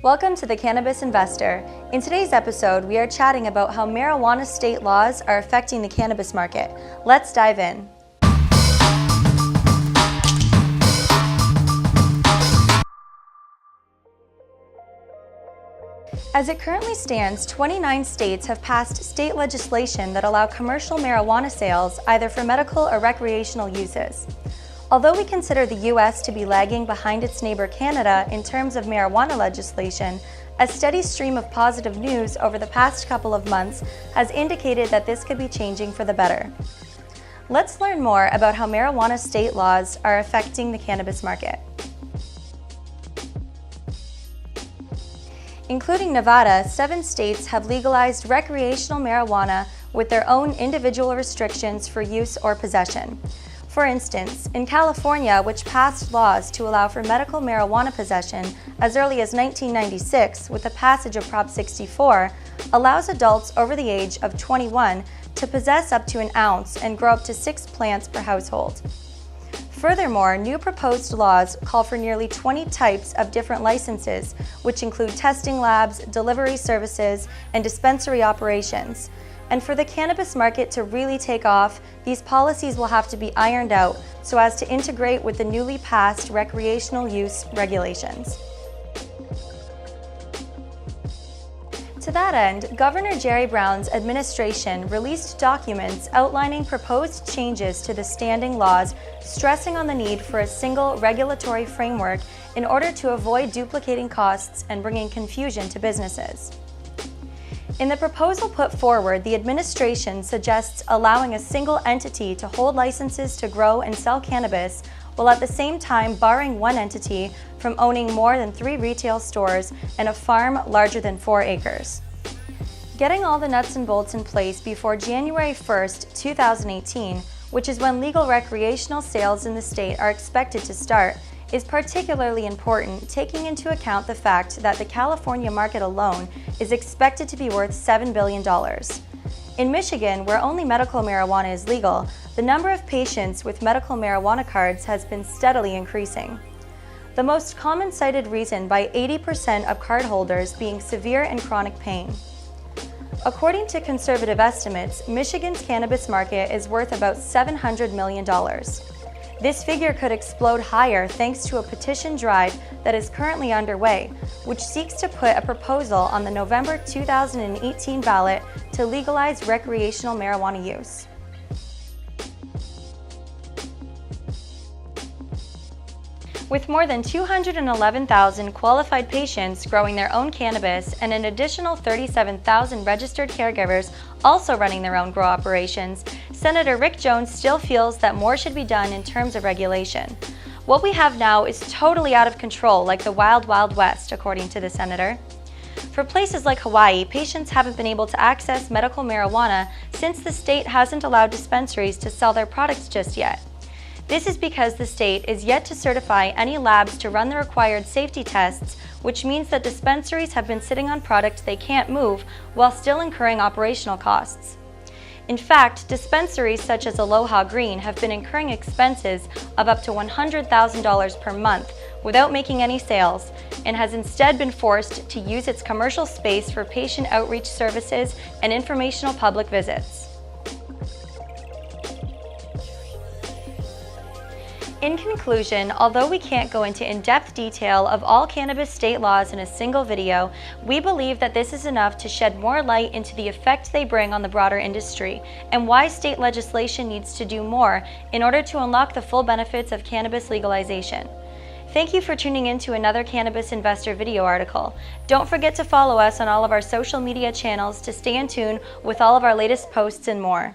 Welcome to the Cannabis Investor. In today's episode, we are chatting about how marijuana state laws are affecting the cannabis market. Let's dive in. As it currently stands, 29 states have passed state legislation that allow commercial marijuana sales either for medical or recreational uses. Although we consider the U.S. to be lagging behind its neighbor Canada in terms of marijuana legislation, a steady stream of positive news over the past couple of months has indicated that this could be changing for the better. Let's learn more about how marijuana state laws are affecting the cannabis market. Including Nevada, 7 states have legalized recreational marijuana with their own individual restrictions for use or possession. For instance, in California, which passed laws to allow for medical marijuana possession as early as 1996 with the passage of Prop 64, allows adults over the age of 21 to possess up to an ounce and grow up to 6 plants per household. Furthermore, new proposed laws call for nearly 20 types of different licenses, which include testing labs, delivery services, and dispensary operations. And for the cannabis market to really take off, these policies will have to be ironed out so as to integrate with the newly passed recreational use regulations. To that end, Governor Jerry Brown's administration released documents outlining proposed changes to the standing laws, stressing on the need for a single regulatory framework in order to avoid duplicating costs and bringing confusion to businesses. In the proposal put forward, the administration suggests allowing a single entity to hold licenses to grow and sell cannabis, while at the same time barring one entity from owning more than 3 retail stores and a farm larger than 4 acres. Getting all the nuts and bolts in place before January 1st, 2018, which is when legal recreational sales in the state are expected to start, is particularly important, taking into account the fact that the California market alone is expected to be worth $7 billion. In Michigan, where only medical marijuana is legal, the number of patients with medical marijuana cards has been steadily increasing. The most common cited reason by 80% of cardholders being severe and chronic pain. According to conservative estimates, Michigan's cannabis market is worth about $700 million. This figure could explode higher thanks to a petition drive that is currently underway, which seeks to put a proposal on the November 2018 ballot to legalize recreational marijuana use. With more than 211,000 qualified patients growing their own cannabis and an additional 37,000 registered caregivers also running their own grow operations, Senator Rick Jones still feels that more should be done in terms of regulation. What we have now is totally out of control, like the Wild Wild West, according to the senator. For places like Hawaii, patients haven't been able to access medical marijuana since the state hasn't allowed dispensaries to sell their products just yet. This is because the state is yet to certify any labs to run the required safety tests, which means that dispensaries have been sitting on product they can't move while still incurring operational costs. In fact, dispensaries such as Aloha Green have been incurring expenses of up to $100,000 per month without making any sales, and has instead been forced to use its commercial space for patient outreach services and informational public visits. In conclusion, although we can't go into in-depth detail of all cannabis state laws in a single video, we believe that this is enough to shed more light into the effect they bring on the broader industry and why state legislation needs to do more in order to unlock the full benefits of cannabis legalization. Thank you for tuning in to another Cannabis Investor video article. Don't forget to follow us on all of our social media channels to stay in tune with all of our latest posts and more.